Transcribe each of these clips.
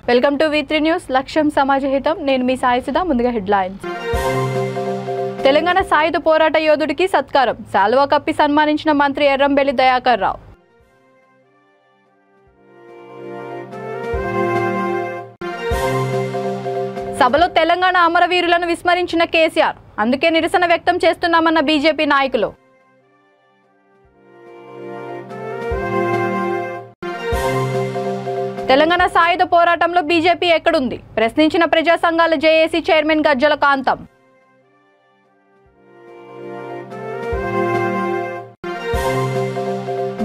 Welcome to V3 news లక్ష్యం సమాజహితం నేను మీ సాయిసుధా ముందుగా హెడ్లైన్స్ తెలంగాణ సాయుధ పోరాట యోధుడికి సత్కారం శాలువా కప్పి సన్మానించిన మంత్రి ఎర్రంబెల్లి దయాకర్ రావు సభలో తెలంగాణ అమరవీరులను విస్మరించిన కేసీఆర్ అందుకే నిరసన వ్యక్తం చేస్తున్నామన్న బీజేపీ నాయకులు తెలంగాణ సాయుధ పోరాటంలో బీజేపీ ఎక్కడుంది ప్రశ్నించిన ప్రజా సంఘాల జేఏసీ చైర్మన్ గజ్జల కాంతం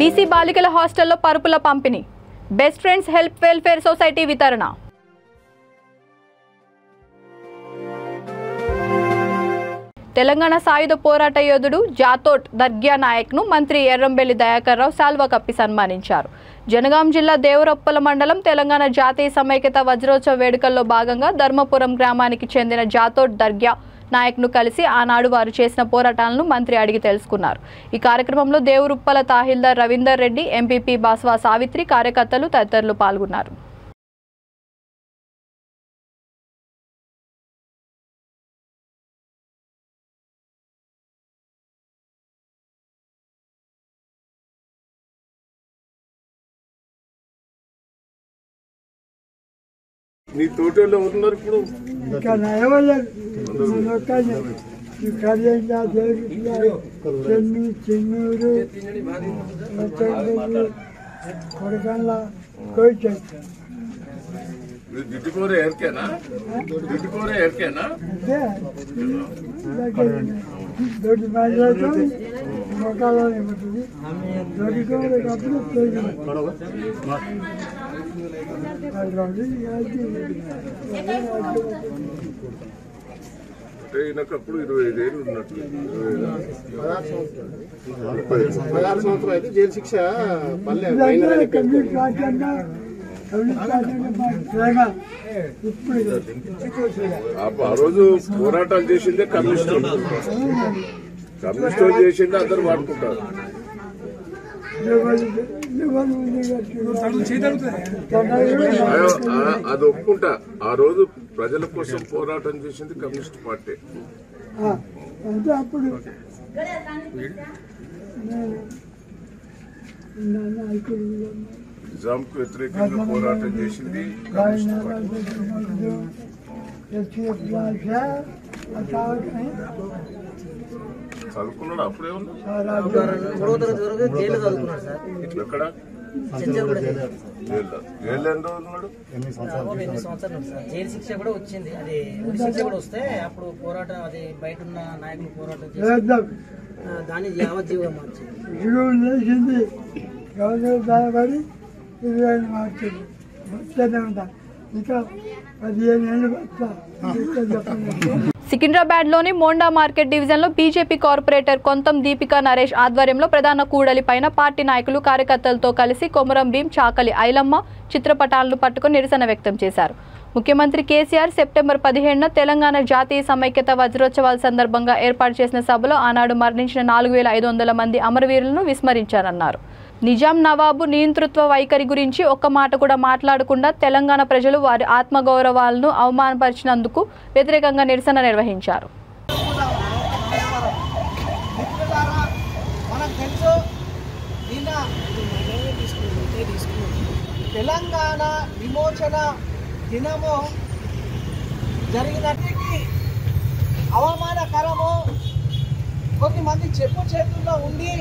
బీసీ బాలికల హాస్టల్లో పరుపుల పంపిణీ best friends help welfare society వితరణ తెలంగాణ సాయుధ పోరాట యోధుడు జాతోట్ దర్గా నాయక్ను మంత్రి ఎర్రంబెల్లి దయాకర్ రావు శాల్వా కప్పి సన్మానించారు. జనగాం జిల్లా దేవరొప్పల మండలం తెలంగాణ జాతీయ సమైక్యత వజ్రోత్సవ వేడుకల్లో భాగంగా ధర్మపురం గ్రామానికి చెందిన జాతోట్ దర్గా నాయక్ను కలిసి ఆనాడు వారు చేసిన పోరాటాలను మంత్రి అడిగి తెలుసుకున్నారు. ఈ కార్యక్రమంలో దేవరుప్పల తహసీల్దార్ రవీందర్ రెడ్డి, ఎంపీపీ బాస్వా సావిత్రి, కార్యకర్తలు తదితరులు పాల్గొన్నారు. మీ తోటలో ఉన్నారు ఇప్పుడు చెన్నూరు దిట్టుకోరే ఎరికేనా దిట్టుకోరే ఎరికేనా దొడ్డి మాట్లాడుతూ మొక్కలోనే ఉంటుంది దొడ్డుకోరే ఈయనకప్పుడు 25 ఏళ్ళు ఉన్నట్టు 16 సంవత్సరం అయితే జైలు శిక్ష ఆ రోజు పోరాటాలు చేసిందే కమ్యూనిస్టు చేసిందే అందరు వాడుకుంటారు. అది ఒప్పుకుంటా. ఆ రోజు ప్రజల కోసం పోరాటం చేసింది కమ్యూనిస్ట్ పార్టీ. అప్పుడు నిజాంకు వ్యతిరేకంగా పోరాటం చేసింది చదువుకున్నాడు. అప్పుడే ఎక్కడ జైలు శిక్ష కూడా వచ్చింది. అది శిక్ష కూడా వస్తే అప్పుడు పోరాటం అది బయట ఉన్న నాయకులు పోరాటం చేసి దాన్ని యావజ్జీవిగా మార్చింది. మార్చింది ఇంకా 15 ఏళ్ళు. సికింద్రాబాద్లోని మోండా మార్కెట్ డివిజన్లో బీజేపీ కార్పొరేటర్ కొంతం దీపికా నరేష్ ఆధ్వర్యంలో ప్రధాన కూడలి పైన పార్టీ నాయకులు, కార్యకర్తలతో కలిసి కొమరం భీం, చాకలి ఐలమ్మ చిత్రపటాలను పట్టుకుని నిరసన వ్యక్తం చేశారు. ముఖ్యమంత్రి కేసీఆర్ సెప్టెంబర్ 17న తెలంగాణ జాతీయ సమైక్యత వజ్రోత్సవాల సందర్భంగా ఏర్పాటు చేసిన సభలో ఆనాడు మరణించిన 4500 మంది అమరవీరులను విస్మరించారన్నారు. నిజాం నవాబు నియంతృత్వ వైఖరి గురించి ఒక్క మాట కూడా మాట్లాడకుండా తెలంగాణ ప్రజలు వారి ఆత్మగౌరవాలను అవమానపరిచినందుకు వ్యతిరేకంగా నిరసన నిర్వహించారు. తెలంగాణ విమోచన దినము జరిగినప్పటికీ అవమానకరము. కొద్దిమంది చెప్పు చేతుల్లో ఉండి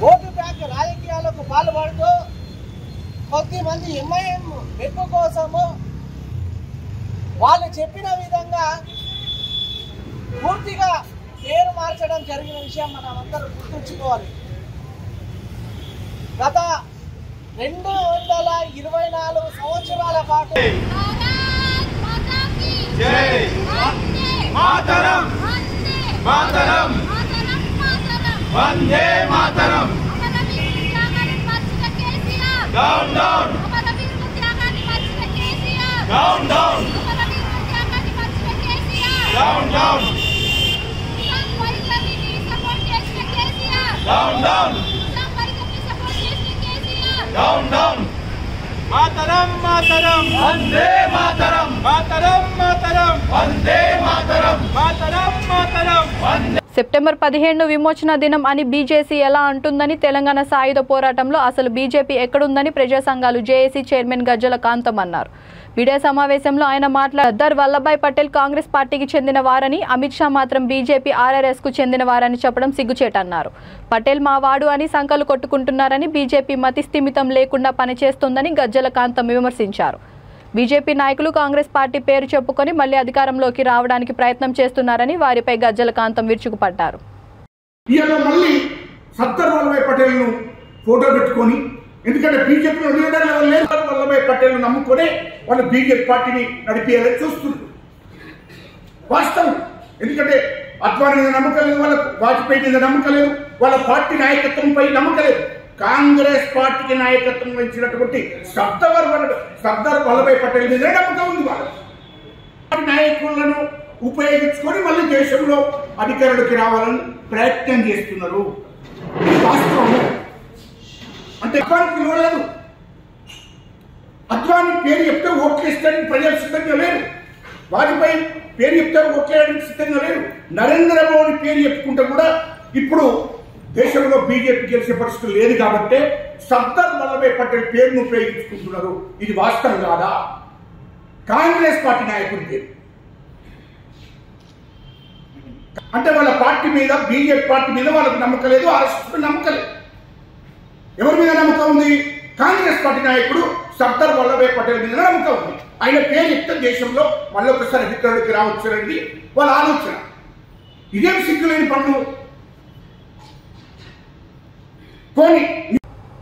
ఓటు బ్యాంక్ రాజకీయాలకు పాల్పడుతూ కొద్దిమంది ఎంఐఎం మెప్పు కోసము వాళ్ళు చెప్పిన విధంగా పూర్తిగా పేరు మార్చడం జరిగిన విషయం మనం అందరూ గుర్తుంచుకోవాలి. గత 224 సంవత్సరాల పాటు వందే మాతరం డౌన్ డౌన్ డౌన్ డౌన్ డౌన్ డౌన్ డౌన్ డౌన్ డౌన్ డౌన్ మాతరం మాతరం వందే మాతరం మాతరం మాతరం వందే మాతరం మాతరం మాతరం వందే. సెప్టెంబర్ 15 విమోచన దినం అని బీజేపీ ఎలా అంటుందని తెలంగాణ సాయుధ పోరాటంలో అసలు బీజేపీ ఎక్కడుందని ప్రజా సంఘాలు జేఏసీ చైర్మన్ గజ్జల కాంతం అన్నారు. మీడియా సమావేశంలో ఆయన మాట్లాడారు. సర్దార్ వల్లభాయ్ పటేల్ కాంగ్రెస్ పార్టీకి చెందిన వారని, అమిత్ షా మాత్రం బీజేపీ ఆర్ఆర్ఎస్ కు చెందిన వారని చెప్పడం సిగ్గుచేటన్నారు. పటేల్ మా వాడు అని సంకలు కొట్టుకుంటున్నారని, బీజేపీ మతి స్థిమితం లేకుండా పనిచేస్తుందని గజ్జల కాంతం విమర్శించారు. బీజేపీ నాయకులు కాంగ్రెస్ పార్టీ పేరు చెప్పుకొని మళ్లీ అధికారంలోకి రావడానికి ప్రయత్నం చేస్తున్నారని వారిపై గజ్జల కాంతం విరుచుకుపడ్డారు. మళ్ళీ సర్దార్ వల్లభాయ్ పటేల్ ను ఫోటో పెట్టుకొని, ఎందుకంటే బీజేపీలో లీడర్ లెవెల్ లేదు, సర్దార్ వల్లభాయ్ పటేల్ ను నమ్ముకొని వాళ్ళు బీజేపీ పార్టీని నడిపేయాలని చూస్తున్నారు. వాస్తవం. ఎందుకంటే అద్వానీ మీద నమ్మకం లేదు వాళ్ళకు, వాజ్పేయి మీద నమ్మకం లేదు, వాళ్ళ పార్టీ నాయకత్వంపై నమ్మకం లేదు. కాంగ్రెస్ పార్టీకి నాయకత్వం వహించినటువంటి సర్దార్ వల్లభాయ్ పటేల్ మీద నమ్మకం ఉంది. వాళ్ళ నాయకులను ఉపయోగించుకొని మళ్ళీ దేశంలో అధికారులకి రావాలని ప్రయత్నం చేస్తున్నారు. వాస్తవం. అంటే అద్వానీ పిలవలేదు. అద్వానీ పేరు చెప్తే ఓట్లేస్తానికి ప్రజలు సిద్ధంగా లేరు. వాజ్పేయి పేరు చెప్తే ఓట్లేయడానికి సిద్ధంగా లేరు. నరేంద్ర మోడీ పేరు చెప్పుకుంటే కూడా ఇప్పుడు దేశంలో బీజేపీ గెలిచే పరిస్థితి లేదు కాబట్టి సర్దార్ వల్లభాయ్ పటేల్ పేరును ఉపయోగించుకుంటున్నారు. ఇది వాస్తవం కాదా? కాంగ్రెస్ పార్టీ నాయకుడి పేరు అంటే వాళ్ళ పార్టీ మీద, బీజేపీ పార్టీ మీద వాళ్ళకు నమ్మకం లేదు, ఆర్ఎస్ఎస్ మీద నమ్మకం లేదు. ఎవరి మీద నమ్మకం ఉంది? కాంగ్రెస్ పార్టీ నాయకుడు సర్దార్ వల్లభాయ్ పటేల్ మీద నమ్మకం ఉంది. ఆయన పేరు చెప్తే దేశంలో మళ్ళొకసారి అధికారులకి రావచ్చు అనేది వాళ్ళ ఆలోచన. ఇదేం సిగ్గులేని పనులు.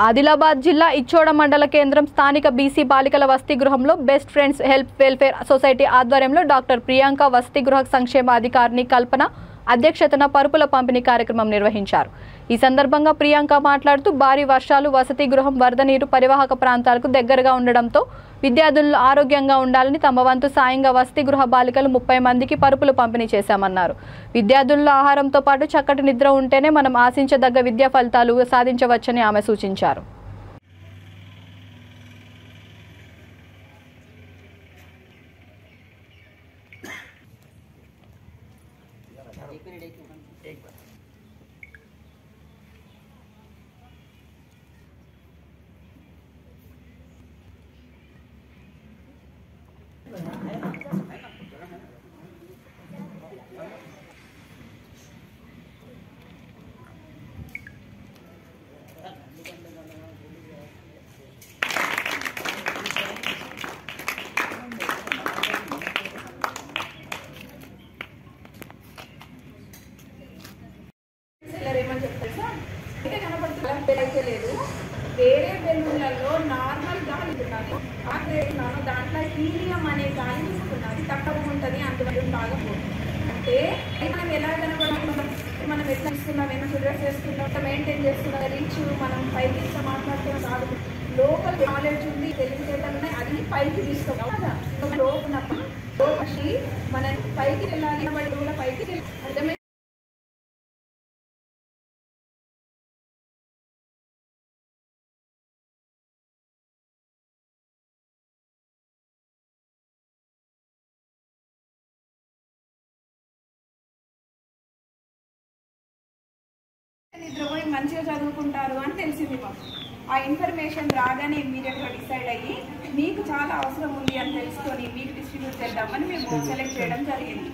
ఆదిలాబాద్ జిల్లా ఇచ్చోడ మండల కేంద్రం స్థానిక బీసీ బాలికల వసతి గృహంలో best friends help welfare society ఆధ్వర్యంలో డాక్టర్ ప్రియాంక వసతి గృహ సంక్షేమ అధికారిని కల్పన అధ్యక్షతన పరుపుల పంపిణీ కార్యక్రమం నిర్వహించారు. ఈ సందర్భంగా ప్రియాంక మాట్లాడుతూ భారీ వర్షాలు, వసతి గృహం వరద నీరు పరివాహక ప్రాంతాలకు దగ్గరగా ఉండడంతో విద్యార్థులు ఆరోగ్యంగా ఉండాలని తమ వంతు సాయంగా వసతి గృహ బాలికలు 30 మందికి పరుపులు పంపిణీ చేశామన్నారు. విద్యార్థుల్లో ఆహారంతో పాటు చక్కటి నిద్ర ఉంటేనే మనం ఆశించదగ్గ విద్యా ఫలితాలు సాధించవచ్చని ఆమె సూచించారు. వేరే బెలూన్లలో నార్మల్ గాలి ఉంటున్నాను, దాంట్లో హీలియం అనే గాలి తీసుకున్నది తక్కువ ఉంటుంది, అందువల్ల బాగా అంటే మనం ఎలా కనబడుతున్నాం, మనం ఎట్లా ఇస్తున్నాం, ఏమైనా ఫిగర్ చేస్తున్నాం, మెయింటైన్ చేస్తున్నాం, రీచ్ మనం పైకి ఇస్తా మాట్లాడుతున్నాం కాదు. లోకల్ నాలెడ్జ్ ఉంది, తెలివితేటలు ఉన్నాయి, అది పైకి తీసుకోవాలి కదా. లోపల మనం పైకి వెళ్ళాలి, కూడా పైకి అర్థమైంది. నిద్రపోయి మంచిగా చదువుకుంటారు అని తెలిసింది మాకు. ఆ ఇన్ఫర్మేషన్ రాగానే ఇమ్మీడియట్గా డిసైడ్ అయ్యి మీకు చాలా అవసరం ఉంది అని తెలుసుకొని మీకు డిస్ట్రిబ్యూట్ చేద్దామని మేము సెలెక్ట్ చేయడం జరిగింది.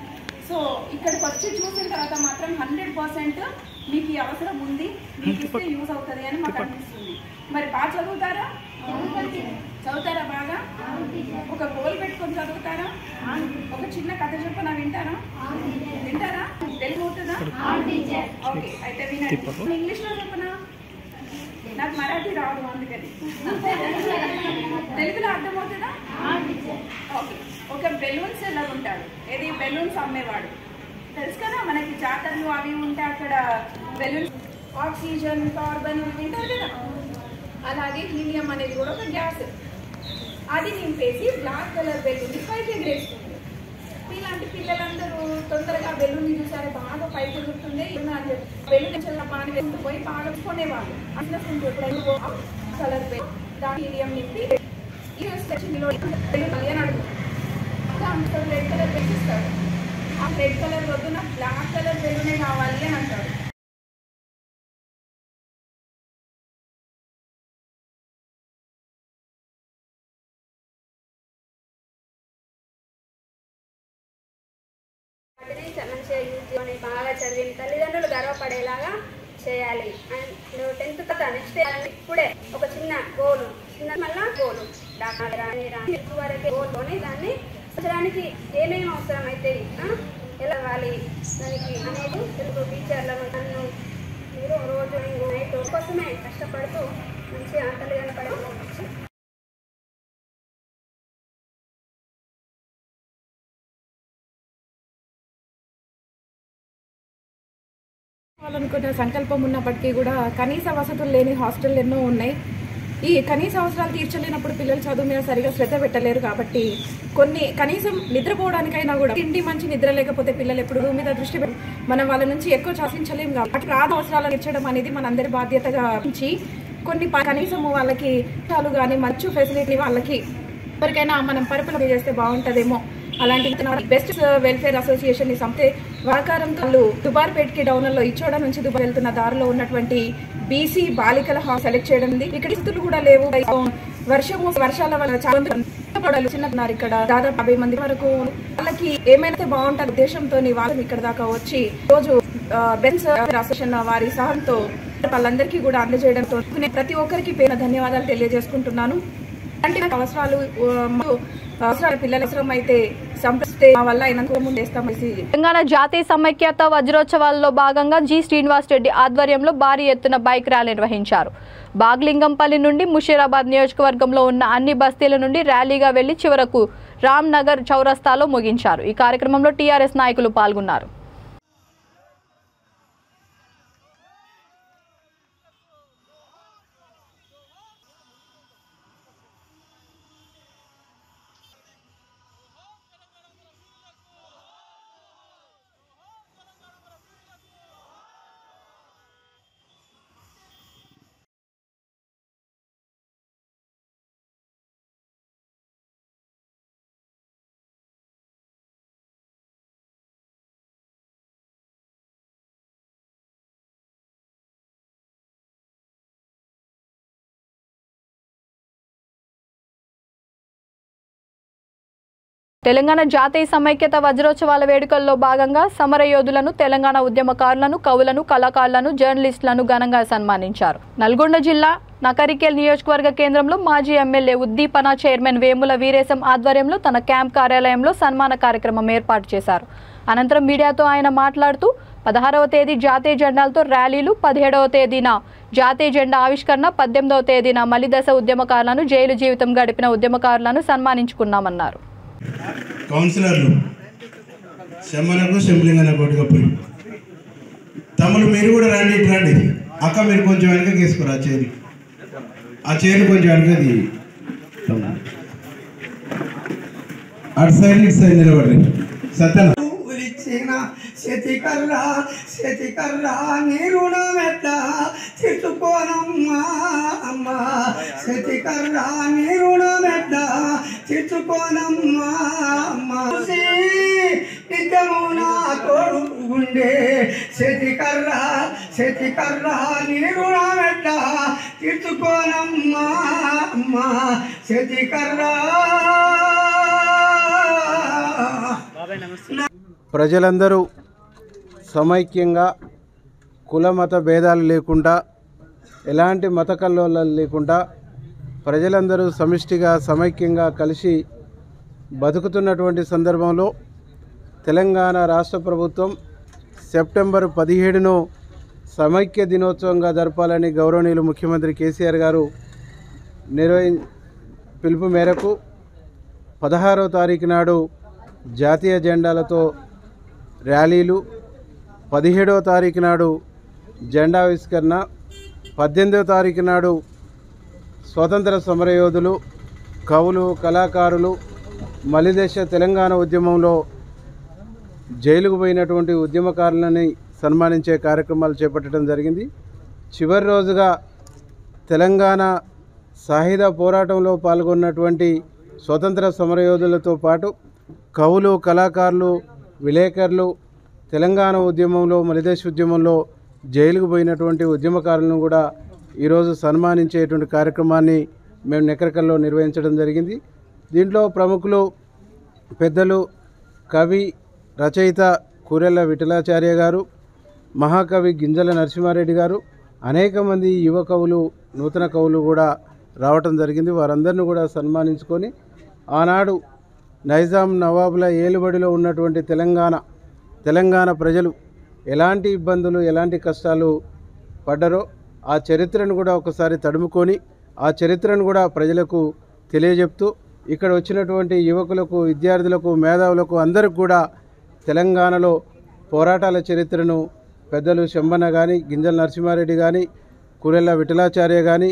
సో ఇక్కడికి వచ్చి చూసిన తర్వాత మాత్రం 100% మీకు ఈ అవసరం ఉంది, మీకు ఇస్తే యూజ్ అవుతుంది అని మాకు అనిపిస్తుంది. మరి బాగా చదువుతారా? చదువుతారా బాగా? ఒక గోల్ పెట్టుకొని చదువుతారా? ఒక చిన్న కథ చెప్పనా వింటారా? వింటారా? తెలుగు అవుతుందా? ఓకే, అయితే వినండి. ఇంగ్లీష్లో చెప్పనా? నాకు మరాఠీ రాదు, అందుకని తెలుగులో అర్థమవుతుందా? ఓకే. ఒక బెలూన్స్ ఎలా ఉంటాడు, ఏది బెలూన్స్ అమ్మేవాడు తెలుసు కదా, మనకి జాతరలు అవి ఉంటే అక్కడ బెలూన్స్ ఆక్సిజన్, కార్బన్ వింటారు కదా. అలాగే హీలియం అనేది కూడా ఒక గ్యాస్, అది నింపేసి బ్లాక్ కలర్ బెలూన్ పైకి ఎగరేస్తుంది. ఇలాంటి పిల్లలందరూ తొందరగా బెలూన్ చూసారు, బాగా పైకి ఎగురుతుంది బెలూన్ పాని వేసుకుపోయి బాగా కొనేవాళ్ళు. అట్లా ఎప్పుడైనా కలర్ దాని హీలియం నింపి రెడ్ కలర్ పెంచిస్తాడు. ఆ రెడ్ కలర్ వద్దు, నాకు బ్లాక్ కలర్ బెలూనే కావాలి అని అంటాడు. మంచిగా యూజ్ చేసుకొని బాగా చదివిన తల్లిదండ్రులు గర్వపడేలాగా చేయాలి. అండ్ 10th తర్వాత నెక్స్ట్ ఇప్పుడే ఒక చిన్న గోలు, చిన్న మళ్ళా గోలు వరకే గోల్లోని దాన్ని సంవత్సరానికి ఏమేమి అవసరం అయితే ఎలా ఇవ్వాలి దానికి అనేది తెలుగు టీచర్లను నన్ను మీరు రోజు నైట్ కోసమే కష్టపడుతూ మంచిగా తల్లిదండ్రులు అనుకున్న సంకల్పం ఉన్నప్పటికీ కూడా కనీస వసతులు లేని హాస్టల్ ఎన్నో ఉన్నాయి. ఈ కనీస అవసరాలు తీర్చలేనప్పుడు పిల్లలు చదువు మీద సరిగా శ్రద్ధ పెట్టలేరు. కాబట్టి కొన్ని కనీసం నిద్రపోవడానికైనా కూడా ఇంటి మంచి నిద్ర లేకపోతే పిల్లలు ఎప్పుడు మీద దృష్టి మనం వాళ్ళ నుంచి ఎక్కువ శాసించలేము. కాబట్టి రాదు అవసరాలు తీర్చడం అనేది మనందరి బాధ్యతగా ఉంచి కొన్ని కనీసం వాళ్ళకి చాలు కానీ మంచి ఫెసిలిటీ వాళ్ళకి ఎవరికైనా మనం పరిపాలన చేస్తే బాగుంటుందేమో. అలాంటి బెస్ట్ వెల్ఫేర్ అసోసియేషన్ ని సంస్థ వాకారం కళ్ళు దుబార్పేట్కి డౌన్లో ఇచ్చోడ నుంచి దుబాయ్ వెళ్తున్న దారిలో ఉన్నటువంటి బీసీ బాలికల హాల్ సెలెక్ట్ చేయడం. ఇక్కడ స్థితులు కూడా లేవు. వర్షాల వల్ల చాలా చిన్నన్నారు. ఇక్కడ దాదాపు 50 మంది వరకు వాళ్ళకి ఏమైనా బాగుంటుంది ఉద్దేశంతో వాళ్ళు ఇక్కడ దాకా వచ్చి రోజు బెన్స్ అసోసియేషన్ వారి సహాయంతో వాళ్ళందరికీ కూడా అందజేయడంతో ప్రతి ఒక్కరికి పేరు ధన్యవాదాలు తెలియజేసుకుంటున్నాను. అంటే అవసరాలు పిల్లల అవసరం అయితే సంప్రదిస్తే వల్ల తెలంగాణ జాతీయ సమైక్యత వజ్రోత్సవాల్లో భాగంగా జి శ్రీనివాస్ రెడ్డి ఆధ్వర్యంలో భారీ ఎత్తున బైక్ ర్యాలీ నిర్వహించారు. బాగ్లింగంపల్లి నుండి ముషీరాబాద్ నియోజకవర్గంలో ఉన్న అన్ని బస్తీల నుండి ర్యాలీగా వెళ్లి చివరకు రామ్ నగర్ చౌరస్తాలో ముగించారు. ఈ కార్యక్రమంలో టీఆర్ఎస్ నాయకులు పాల్గొన్నారు. తెలంగాణ జాతీయ సమైక్యత వజ్రోత్సవాల వేడుకల్లో భాగంగా సమరయోధులను, తెలంగాణ ఉద్యమకారులను, కవులను, కళాకారులను, జర్నలిస్టులను ఘనంగా సన్మానించారు. నల్గొండ జిల్లా నకరికేల్ నియోజకవర్గ కేంద్రంలో మాజీ ఎమ్మెల్యే ఉద్దీపన చైర్మన్ వేముల వీరేశం ఆధ్వర్యంలో తన క్యాంప్ కార్యాలయంలో సన్మాన కార్యక్రమం ఏర్పాటు చేశారు. అనంతరం మీడియాతో ఆయన మాట్లాడుతూ 16వ తేదీ జాతీయ జెండాలతో ర్యాలీలు, 17వ తేదీన జాతీయ జెండా ఆవిష్కరణ, 18వ తేదీన మలిదశ ఉద్యమకారులను, జైలు జీవితం గడిపిన ఉద్యమకారులను సన్మానించుకున్నామన్నారు. కౌన్సిలర్లు శమ్మనకు శంభలింగన కొట్టుకపోయి తమ్ముడు మీరు కూడా రండి, రండి అక్క, మీరు కొంచెం వెనక తీసుకురా ఆ చైర్ కొంచెం వెనకది అటు సైడ్ ఇటు సైడ్ నిలబడి సత్యన శతికర్రా నీ రుణమెట్ట తీర్చుకోనమ్మా అమ్మా, శతికర్రా నీ రుణమెట్ట తీర్చుకోనమ్మా అమ్మా, నిత్యము నా తోడు ఉండే శతికర్రా నీ రుణమెట్ట తీర్చుకోనమ్మా అమ్మా, శతికర్రా. ప్రజలందరూ సమైక్యంగా కుల మత భేదాలు లేకుండా, ఎలాంటి మత కల్లోలాలు లేకుండా ప్రజలందరూ సమిష్టిగా సమైక్యంగా కలిసి బతుకుతున్నటువంటి సందర్భంలో తెలంగాణ రాష్ట్ర ప్రభుత్వం సెప్టెంబర్ 17ను సమైక్య దినోత్సవంగా జరపాలని గౌరవనీయులు ముఖ్యమంత్రి కేసీఆర్ గారు పిలుపు మేరకు 16వ తారీఖు నాడు జాతీయ జెండాలతో ర్యాలీలు, 17వ తారీఖు నాడు జెండా ఆవిష్కరణ, 18వ తారీఖు నాడు స్వతంత్ర సమరయోధులు, కవులు, కళాకారులు, మలిదశ తెలంగాణ ఉద్యమంలో జైలుకు పోయినటువంటి ఉద్యమకారులని సన్మానించే కార్యక్రమాలు చేపట్టడం జరిగింది. చివరి రోజుగా తెలంగాణ సాయుధ పోరాటంలో పాల్గొన్నటువంటి స్వతంత్ర సమరయోధులతో పాటు కవులు, కళాకారులు, విలేకరులు, తెలంగాణ ఉద్యమంలో, మలిదశ ఉద్యమంలో జైలుకు పోయినటువంటి ఉద్యమకారులను కూడా ఈరోజు సన్మానించేటువంటి కార్యక్రమాన్ని మేము నెకరకల్లో నిర్వహించడం జరిగింది. దీంట్లో ప్రముఖులు, పెద్దలు, కవి, రచయిత కూరెళ్ల విఠలాచార్య గారు, మహాకవి గింజల నరసింహారెడ్డి గారు, అనేక మంది యువ కవులు, నూతన కవులు కూడా రావటం జరిగింది. వారందరినీ కూడా సన్మానించుకొని ఆనాడు నైజాం నవాబుల ఏలుబడిలో ఉన్నటువంటి తెలంగాణ ప్రజలు ఎలాంటి ఇబ్బందులు, ఎలాంటి కష్టాలు పడ్డారో ఆ చరిత్రను కూడా ఒకసారి తడుముకొని ఆ చరిత్రను కూడా ప్రజలకు తెలియజెప్తూ ఇక్కడ వచ్చినటువంటి యువకులకు, విద్యార్థులకు, మేధావులకు అందరికి కూడా తెలంగాణలో పోరాటాల చరిత్రను పెద్దలు శంబన్న కానీ, గింజల నరసింహారెడ్డి కానీ, కూరెళ్ల విఠలాచార్య కానీ,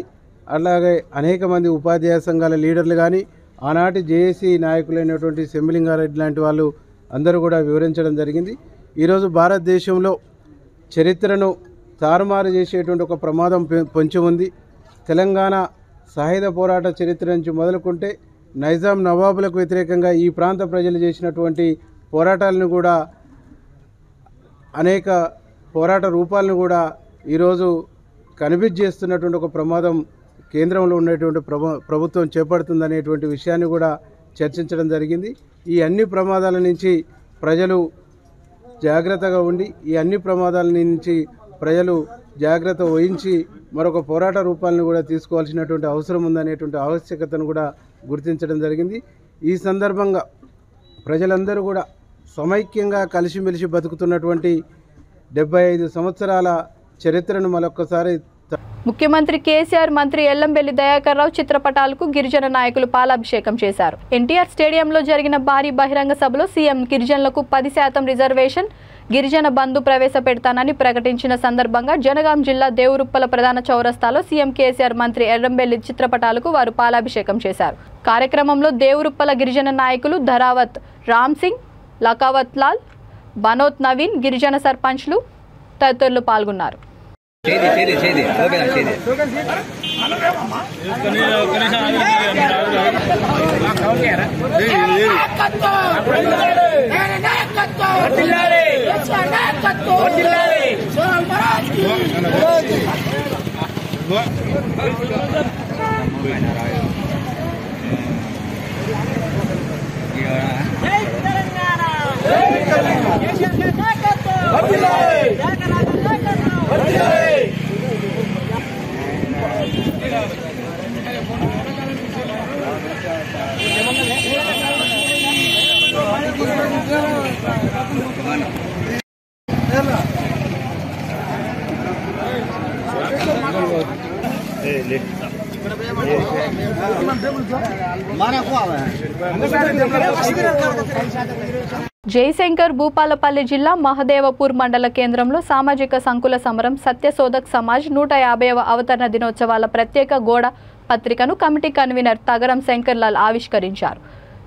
అలాగే అనేక మంది ఉపాధ్యాయ సంఘాల లీడర్లు కానీ, ఆనాటి జేఏసీ నాయకులైనటువంటి సెంబలింగారెడ్డి లాంటి వాళ్ళు అందరూ కూడా వివరించడం జరిగింది. ఈరోజు భారతదేశంలో చరిత్రను తారుమారు చేసేటువంటి ఒక ప్రమాదం పొంచి ఉంది. తెలంగాణ సాయుధ పోరాట చరిత్ర నుంచి మొదలుకుంటే నైజాం నవాబులకు వ్యతిరేకంగా ఈ ప్రాంత ప్రజలు చేసినటువంటి పోరాటాలను కూడా, అనేక పోరాట రూపాలను కూడా ఈరోజు కనిపించేస్తున్నటువంటి ఒక ప్రమాదం కేంద్రంలో ఉన్నటువంటి ప్రభుత్వం చేపడుతుందనేటువంటి విషయాన్ని కూడా చర్చించడం జరిగింది. ఈ అన్ని ప్రమాదాల నుంచి ప్రజలు జాగ్రత్తగా ఉండి, ఈ అన్ని ప్రమాదాల నుంచి ప్రజలు జాగ్రత్త వహించి మరొక పోరాట రూపాలను కూడా తీసుకోవాల్సినటువంటి అవసరం ఉందనేటువంటి ఆవశ్యకతను కూడా గుర్తించడం జరిగింది. ఈ సందర్భంగా ప్రజలందరూ కూడా సమైక్యంగా కలిసిమెలిసి బతుకుతున్నటువంటి 75 సంవత్సరాల చరిత్రను మరొకసారి ముఖ్యమంత్రి కేసీఆర్, మంత్రి ఎల్లంబెల్లి దయాకర్ రావు చిత్రపటాలకు గిరిజన నాయకులు పాలాభిషేకం చేశారు. ఎన్టీఆర్ స్టేడియంలో జరిగిన భారీ బహిరంగ సభలో సీఎం గిరిజనులకు 10% రిజర్వేషన్, గిరిజన బంధు ప్రవేశపెడతానని ప్రకటించిన సందర్భంగా జనగాం జిల్లా దేవురుప్పల ప్రధాన చౌరస్తాలో సీఎం కేసీఆర్, మంత్రి ఎల్లంబెల్లి చిత్రపటాలకు వారు పాలాభిషేకం చేశారు. కార్యక్రమంలో దేవురుప్పల గిరిజన నాయకులు ధరావత్ రామ్ సింగ్, లకావత్ లాల్, బనోత్ నవీన్, గిరిజన సర్పంచ్లు తదితరులు పాల్గొన్నారు. జయశంకర్ భూపాలపల్లి జిల్లా మహదేవపూర్ మండల కేంద్రంలో సామాజిక సంకుల సమరం సత్యశోధక్ సమాజ్ 150వ అవతరణ దినోత్సవాల ప్రత్యేక గోడ పత్రికను కమిటీ కన్వీనర్ తగరం శంకర్లాల్ ఆవిష్కరించారు.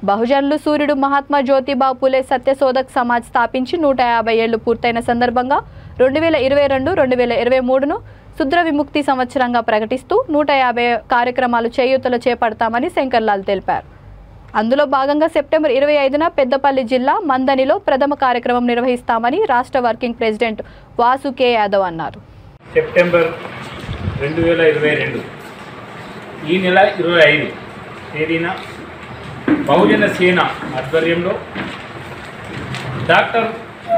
బహుజనులు సూర్యుడు మహాత్మా జ్యోతిబా పులే సత్యశోధక్ సమాజ్ స్థాపించి 150 ఏళ్లు పూర్తయిన సందర్భంగా 2022-2023ను శుద్ర విముక్తి సంవత్సరంగా ప్రకటిస్తూ 150 కార్యక్రమాలు చేయూతలు చేపడతామని శంకర్లాల్ తెలిపారు. అందులో భాగంగా సెప్టెంబర్ 25న పెద్దపల్లి జిల్లా మందనిలో ప్రథమ కార్యక్రమం నిర్వహిస్తామని రాష్ట్ర working president Vasu K Yadav అన్నారు. సెప్టెంబర్ 2022 ఈ నెల 25 తేదీన బహుజన సేన ఆధ్వర్యంలో డాక్టర్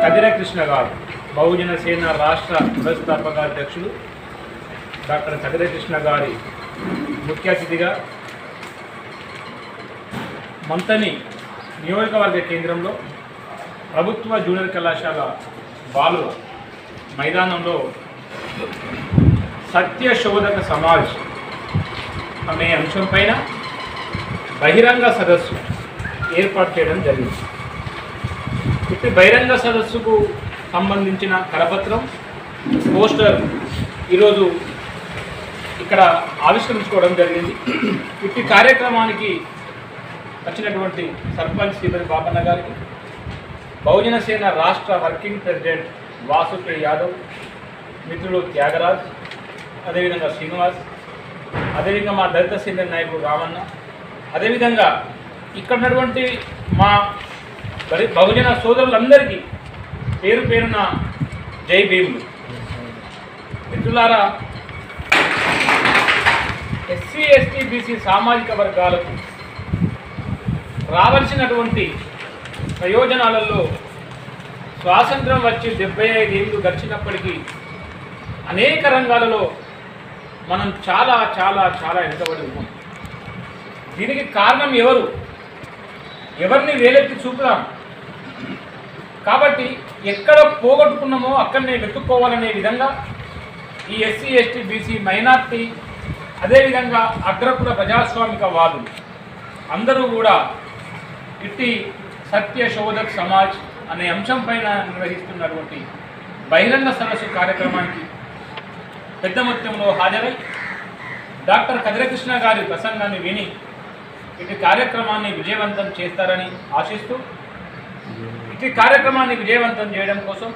కదిర కృష్ణ గారు, బహుజన సేన రాష్ట్ర వ్యవస్థాపక అధ్యక్షులు డాక్టర్ కదిర కృష్ణ గారి ముఖ్య అతిథిగా మంతని నియోజకవర్గ కేంద్రంలో ప్రభుత్వ జూనియర్ కళాశాల బాలుర మైదానంలో సత్యశోధక సమాజ్ అనే అంశంపైన బహిరంగ సదస్సు ఏర్పాటు చేయడం జరిగింది. ఇటు బహిరంగ సదస్సుకు సంబంధించిన కరపత్రం, పోస్టర్ ఈరోజు ఇక్కడ ఆవిష్కరించుకోవడం జరిగింది. ఇటు కార్యక్రమానికి వచ్చినటువంటి సర్పంచ్ శ్రీమతి బాపన్న గారికి, బహుజన సేన రాష్ట్ర working president Vasu K Yadav, మిత్రులు త్యాగరాజ్, అదేవిధంగా శ్రీనివాస్, అదేవిధంగా మా దళిత సీనియర్ నాయకుడు రామన్న, అదేవిధంగా ఇక్కడ ఉన్నటువంటి మా బహుజన సోదరులందరికీ పేరు పేరున జై భీములు. మిత్రులారా, ఎస్సీ ఎస్టీ బీసీ సామాజిక వర్గాలకు రావాల్సినటువంటి ప్రయోజనాలలో స్వాతంత్రం వచ్చి 75 ఏళ్ళు గడిచినప్పటికీ అనేక రంగాలలో మనం చాలా చాలా చాలా వెనుకబడి ఉన్నాం. దీనికి కారణం ఎవరిని వేలెత్తి చూపుదాం. కాబట్టి ఎక్కడ పోగొట్టుకున్నామో అక్కడనే వెతుక్కోవాలనే విధంగా ఈ ఎస్సీ ఎస్టీ బీసీ మైనార్టీ, అదేవిధంగా అగ్రకుల ప్రజాస్వామిక వాదులు అందరూ కూడా ఇట్టి సత్య శోధక్ సమాజ్ అనే అంశం పైన నిర్వహిస్తున్నటువంటి బహిరంగ సదస్సు కార్యక్రమానికి పెద్ద మొత్తంలో హాజరై డాక్టర్ కదిరకృష్ణ గారి ప్రసంగాన్ని విని ఇటు కార్యక్రమాన్ని విజయవంతం చేస్తారని ఆశిస్తూ, ఇటు కార్యక్రమాన్ని విజయవంతం చేయడం కోసం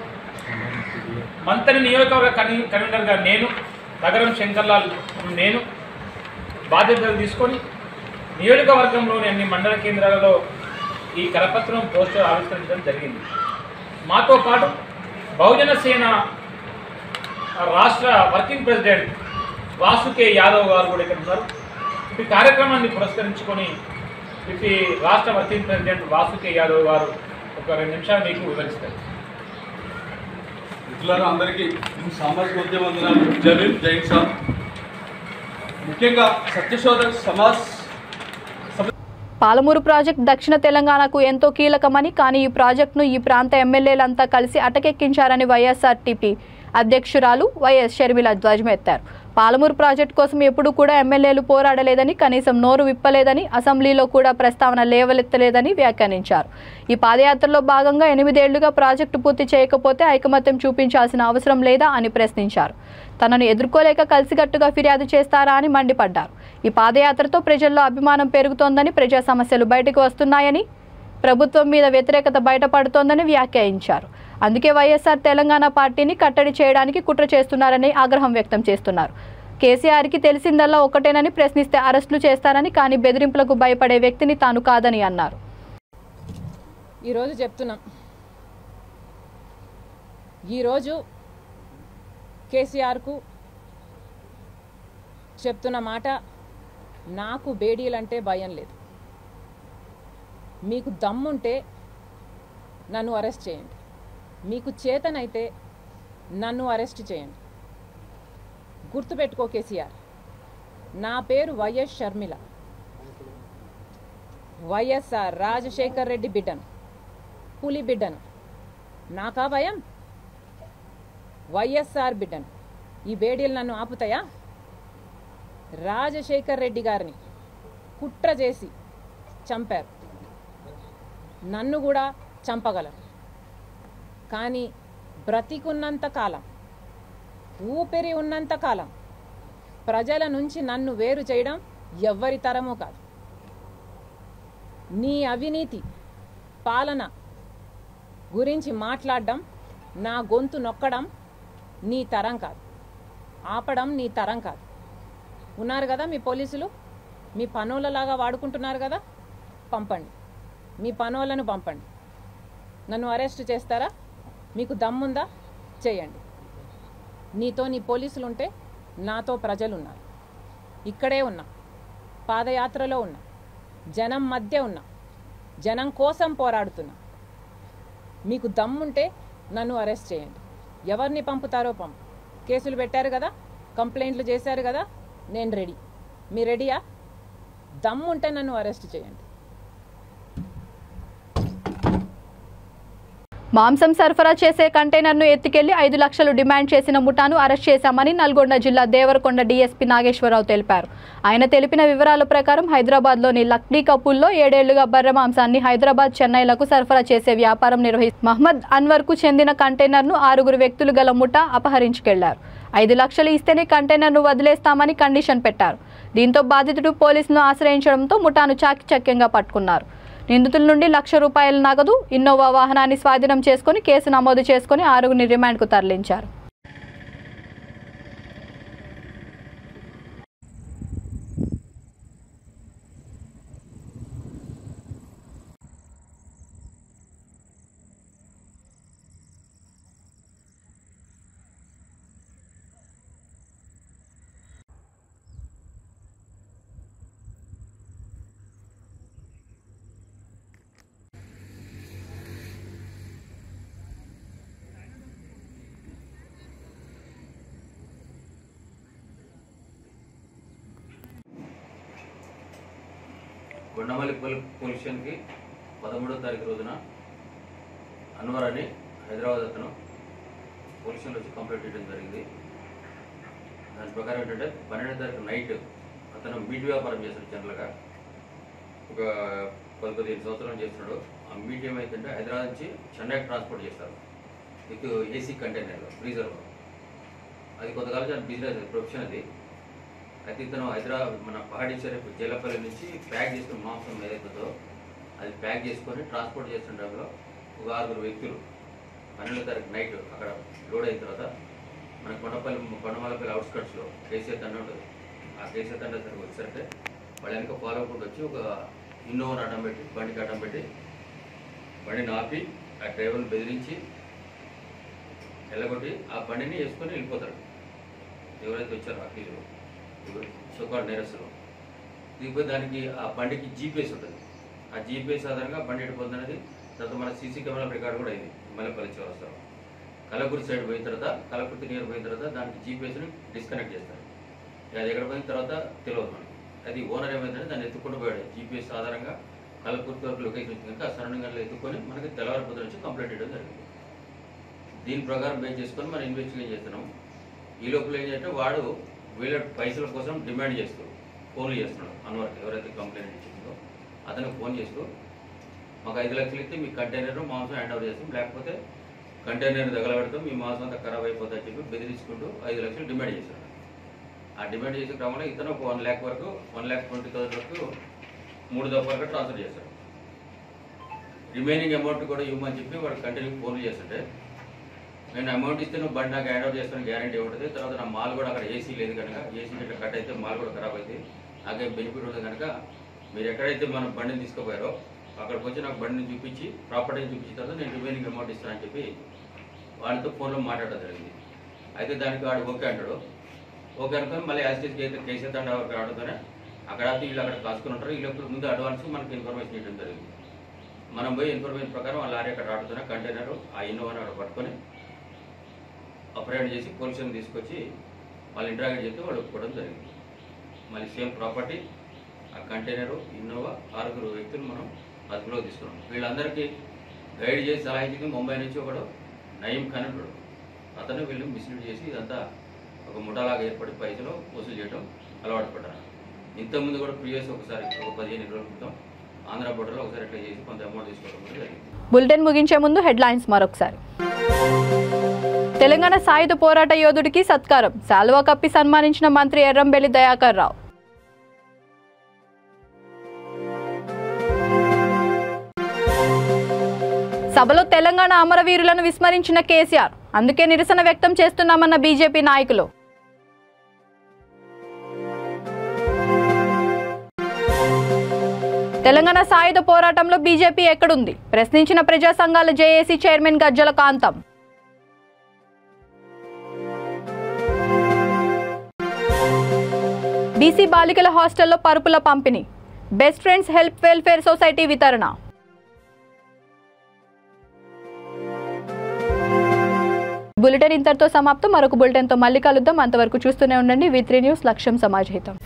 మంత్రి నియోజకవర్గ కన్వీనర్గా నేను, నగరం శంకర్లాల్ నేను బాధ్యతలు తీసుకొని నియోజకవర్గంలోని అన్ని మండల కేంద్రాలలో ఈ కరపత్రం పోస్టర్ ఆవిష్కరించడం జరిగింది. మాతో పాటు బహుజన సేన రాష్ట్ర వర్కింగ్ ప్రెసిడెంట్ వాసుకే యాదవ్ గారు కూడా ఇక్కడ ఉన్నారు. ఈ కార్యక్రమాన్ని పురస్కరించుకొని ఇది రాష్ట్ర వర్కింగ్ ప్రెసిడెంట్ వాసుకే యాదవ్ గారు ఒక 2 నిమిషాలు మీకు వివరిస్తారు. మిత్రులారా, అందరికీ సామాజిక ఉద్యమం జై హింద్. ముఖ్యంగా సత్యశోధక్ సమాజ్ పాలమూరు ప్రాజెక్టు దక్షిణ తెలంగాణకు ఎంతో కీలకమని, కానీ ఈ ప్రాజెక్టును ఈ ప్రాంత ఎమ్మెల్యేలంతా కలిసి అటకెక్కించారని వైఎస్ఆర్టీపీ అధ్యక్షురాలు వైఎస్ షర్మిల ధ్వజమెత్తారు. పాలమూరు ప్రాజెక్టు కోసం ఎప్పుడూ కూడా ఎమ్మెల్యేలు పోరాడలేదని, కనీసం నోరు విప్పలేదని, అసెంబ్లీలో కూడా ప్రస్తావన లేవలెత్తలేదని వ్యాఖ్యానించారు. ఈ పాదయాత్రలో భాగంగా 8 ఏళ్లుగా ప్రాజెక్టు పూర్తి చేయకపోతే ఐకమత్యం చూపించాల్సిన అవసరం లేదా అని ప్రశ్నించారు. తనను ఎదుర్కోలేక కలిసికట్టుగా ఫిర్యాదు చేస్తారా అని మండిపడ్డారు. ఈ పాదయాత్రతో ప్రజల్లో అభిమానం పెరుగుతోందని, ప్రజా సమస్యలు బయటకు వస్తున్నాయని, ప్రభుత్వం మీద వ్యతిరేకత బయటపడుతోందని వ్యాఖ్యానించారు. అందుకే వైఎస్ఆర్ తెలంగాణ పార్టీని కట్టడి చేయడానికి కుట్ర చేస్తున్నారని ఆగ్రహం వ్యక్తం చేస్తున్నారు. కేసీఆర్కి తెలిసిందల్లా ఒకటేనని, ప్రశ్నిస్తే అరెస్టులు చేస్తారని, కానీ బెదిరింపులకు భయపడే వ్యక్తిని తాను కాదని అన్నారు. ఈరోజు చెప్తున్నాం, ఈరోజు కేసీఆర్కు చెప్తున్న మాట, నాకు బేడీలంటే భయం లేదు. మీకు దమ్ముంటే నన్ను అరెస్ట్ చేయండి, మీకు చేతనైతే నన్ను అరెస్ట్ చేయండి. గుర్తుపెట్టుకో కేసీఆర్, నా పేరు వైఎస్ షర్మిల, వైఎస్ఆర్ రాజశేఖర్ రెడ్డి బిడ్డను, పులి బిడ్డను. నాకా భయం? వైఎస్ఆర్ బిడ్డను. ఈ బేడీలు నన్ను ఆపుతాయా? రాజశేఖర్ రెడ్డి గారిని కుట్ర చేసి చంపారు, నన్ను కూడా చంపగలరు. కానీ బ్రతికున్నంత కాలం, ఊపిరి ఉన్నంత కాలం ప్రజల నుంచి నన్ను వేరు చేయడం ఎవ్వరి తరమూ కాదు. నీ అవినీతి పాలన గురించి మాట్లాడడం, నా గొంతు నొక్కడం నీ తరం కాదు, ఆపడం నీ తరం కాదు. ఉన్నారు కదా మీ పోలీసులు, మీ పనోళ్ళలాగా వాడుకుంటున్నారు కదా, పంపండి, మీ పనోళ్ళను పంపండి. నన్ను అరెస్ట్ చేస్తారా? మీకు దమ్ముందా? చేయండి. నీతో నీ పోలీసులు ఉంటే నాతో ప్రజలున్నారు. ఇక్కడే ఉన్నా, పాదయాత్రలో ఉన్నా, జనం మధ్య ఉన్నా, జనం కోసం పోరాడుతున్నా. మీకు దమ్ముంటే నన్ను అరెస్ట్ చేయండి. ఎవరిని పంపుతారో పంపు. కేసులు పెట్టారు కదా, కంప్లైంట్లు చేశారు కదా, నేను రెడీ. మీ రెడీయా? దమ్ముంటే నన్ను అరెస్ట్ చేయండి. మాంసం సరఫరా చేసే కంటైనర్ను ఎత్తుకెళ్లి 5 లక్షలు డిమాండ్ చేసిన ముఠాను అరెస్ట్ చేశామని నల్గొండ జిల్లా దేవరకొండ డీఎస్పీ నాగేశ్వరరావు తెలిపారు. ఆయన తెలిపిన వివరాల ప్రకారం హైదరాబాద్లోని లక్డీ కపూల్లో 7 ఏళ్లుగా బర్రె మాంసాన్ని హైదరాబాద్, చెన్నైలకు సరఫరా చేసే వ్యాపారం నిర్వహిస్తున్న మహమ్మద్ అన్వర్కు చెందిన కంటైనర్ను 6 వ్యక్తులు గల ముఠా అపహరించుకెళ్లారు. 5 లక్షలు ఇస్తేనే కంటైనర్ను వదిలేస్తామని కండిషన్ పెట్టారు. దీంతో బాధితుడు పోలీసులను ఆశ్రయించడంతో ముఠాను చాకచక్యంగా పట్టుకున్నారు. నిందితుల నుండి ₹1,00,000 నగదు, ఇన్నోవా వాహనాన్ని స్వాధీనం చేసుకుని కేసు నమోదు చేసుకుని 6గురిని రిమాండ్కు తరలించారు. బొండమల్లిపల్లి పోలీస్ స్టేషన్కి 13వ తారీఖు రోజున అన్వర్ అని హైదరాబాద్ అతను పోలీస్ స్టేషన్లో వచ్చి కంప్లైంట్ చేయడం జరిగింది. దాని ప్రకారం ఏంటంటే 12వ తారీఖు నైట్ అతను మీట్ వ్యాపారం చేస్తాడు. జనరల్గా ఒక 15 సంవత్సరాలు చేస్తున్నాడు. ఆ మీట్ ఏమైతుంటే హైదరాబాద్ నుంచి చెన్నైకి ట్రాన్స్పోర్ట్ చేస్తారు విత్ ఏసీ కంటైనర్లో, ఫ్రీజర్లో. అది కొంతకాలం బిజినెస్ ప్రొఫెషన్ అది. అయితే ఇతను హైదరాబాద్ మన పహాడీశ్వరి జైలపల్లి నుంచి ప్యాక్ చేసుకుని మాంసం ఏదైతుందో అది ప్యాక్ చేసుకొని ట్రాన్స్పోర్ట్ చేస్తున్న టైంలో ఒక 6 వ్యక్తులు 12వ తారీఖు నైట్ అక్కడ లోడ్ అయిన తర్వాత మన కొండమల్లపల్లి అవుట్స్కట్స్లో కేసీఆర్ తండ ఉంటుంది. ఆ కేసీఆర్ తండ సరికి వచ్చారంటే వాళ్ళ వెనక ఫాలో అవ్వకుండా వచ్చి ఒక ఇన్నోవాని అడ్డం పెట్టి బండికి అడ్డం పెట్టి బండిని ఆపి ఆ డ్రైవర్ని బెదిరించి వెళ్ళగొట్టి ఆ బండిని వేసుకొని వెళ్ళిపోతారు. ఎవరైతే వచ్చారో అఖిలు సోకాడ్ నేరస్తులు దిగిపోయి దానికి ఆ బండికి జీపీఎస్ ఉంటుంది. ఆ జీపీఎస్ ఆధారంగా బండి ఎడిపోతుంది అనేది తర్వాత మన సీసీ కెమెరా రికార్డు కూడా అయింది. మల్లెపల్లి చివరస్తారు కలకుర్తి సైడ్ పోయిన తర్వాత కలకుర్తి నియర్ పోయిన తర్వాత దానికి జీపీఎస్ని డిస్కనెక్ట్ చేస్తారు. అది ఎక్కడ పోయిన తర్వాత తెలియదు మనకి. అది ఓనర్ ఏమైందంటే దాన్ని ఎత్తుకుంటూ పోయాడు. జీపీఎస్ ఆధారంగా కలకుర్తి వరకు లొకేషన్ వచ్చింది కనుక ఆ సరౌండింగ్ గంటలు ఎత్తుకొని మనకి తెల్లవారిపోతున్న నుంచి కంప్లైంట్ చేయడం జరిగింది. దీని ప్రకారం బేస్ చేసుకొని మనం ఇన్వెస్టిగేట్ చేస్తున్నాం. ఈ లోపల ఏంటంటే వాడు వీళ్ళ పైసల కోసం డిమాండ్ చేస్తూ ఫోన్లు చేస్తున్నాడు. అన్వర్కి ఎవరైతే కంప్లైంట్ ఇచ్చిందో అతనికి ఫోన్ చేస్తూ మాకు 5 లక్షలు ఇస్తే మీ కంటైనర్ మాంసం హ్యాండ్ ఓవర్ చేస్తాం, లేకపోతే కంటైనర్ తగలబెడతాం, మీ మాంసం అంతా ఖరాబ్ అయిపోతుందని చెప్పి బెదిరించుకుంటూ 5 లక్షలు డిమాండ్ చేశాడు. ఆ డిమాండ్ చేసే క్రమంలో ఇతను ఒక 1 lakh వరకు 1,20,000 వరకు 3 దఫాలుగా ట్రాన్స్ఫర్ చేశాడు. రిమైనింగ్ అమౌంట్ కూడా ఇవ్వమని చెప్పి వాడు కంటిన్యూ ఫోన్లు చేస్తుంటే నేను అమౌంట్ ఇస్తే నువ్వు బండి నాకు హ్యాండ్ ఓవర్ చేస్తాను గ్యారంటీ ఉంటుంది. తర్వాత నా మాల్ కూడా అక్కడ ఏసీ లేదు కనుక ఏసీ ఇట్లా కట్ అయితే మాల్ కూడా ఖరాబ్ అవుతుంది, నాకేం బెనిఫిట్ ఉంటుంది కనుక మీరు ఎక్కడైతే మనం బండిని తీసుకుపోయారో అక్కడికి వచ్చి నాకు బండిని చూపించి ప్రాపర్టీని చూపించిన తర్వాత నేను రిమైనింగ్ అమౌంట్ ఇస్తానని చెప్పి వాడితో ఫోన్లో మాట్లాడడం జరిగింది. అయితే దానికి వాడు ఓకే అంటాడు. ఓకే అనుకొని మళ్ళీ యాజిటేజ్ అయితే కేసీఆర్ తండ వరకు ఆడుతూనే అక్కడ వీళ్ళు అక్కడ కాసుకుని ఉంటారు. వీళ్ళప్పుడు ముందు అడ్వాన్స్ మనకి ఇన్ఫర్మేషన్ ఇవ్వడం జరిగింది. మనం పోయి ఇన్ఫర్మేషన్ ప్రకారం ఆ లారీ అక్కడ ఆడుతూనే కంటైనర్ ఆ ఇన్నోవాని అక్కడ పట్టుకొని అపరేట్ చేసి పోలీసులను తీసుకొచ్చి వాళ్ళు ఇంటరాగేట్ చేస్తే వాళ్ళు ఒప్పుకోవడం జరిగింది. మళ్ళీ సేమ్ ప్రాపర్టీ ఆ కంటైనరు ఇన్నోవా 6 వ్యక్తులు మనం అదుపులోకి తీసుకున్నాం. వీళ్ళందరికీ గైడ్ చేసి సలహా ఇచ్చింది ముంబై నుంచి ఒకడు నయీం ఖాన్ ఉంటాడు. అతను వీళ్ళు మిస్లీడ్ చేసి ఇదంతా ఒక ముఠాలాగా ఏర్పడి పైసలు వసూలు చేయడం అలవాటు పడ్డారు. ఇంతకుముందు కూడా ప్రీవియస్ ఒకసారి ఒక 15 రోజుల క్రితం ఆంధ్ర బోర్డర్లో ఒకసారి ఎట్లా చేసి కొంత అమౌంట్ తీసుకోవడం కూడా జరిగింది. బులెటిన్ ముగించే ముందు హెడ్లైన్స్ మరొకసారి. తెలంగాణ సాయుధ పోరాట యోధుడికి సత్కారం, శాలువా కప్పి సన్మానించిన మంత్రి ఎర్రంబెల్లి దయాకర్ రావు. సభలో తెలంగాణ అమరవీరులను విస్మరించిన కేసీఆర్, అందుకే నిరసన వ్యక్తం చేస్తున్నామన్న బీజేపీ నాయకులు. తెలంగాణ సాయుధ పోరాటంలో బీజేపీ ఎక్కడుంది ప్రశ్నించిన ప్రజా సంఘాల జేఏసీ చైర్మన్ గజ్జల కాంతం. బీసీ బాలికల హాస్టల్లో పరుపుల పంపిణీ, best friends help welfare society వితరణ. బులెటిన్ ఇంతటితో సమాప్తం. మరొక బులెటిన్తో మళ్ళీ కలుద్దాం. అంతవరకు చూస్తూనే ఉండండి V3 న్యూస్, లక్ష్యం సమాజహితం.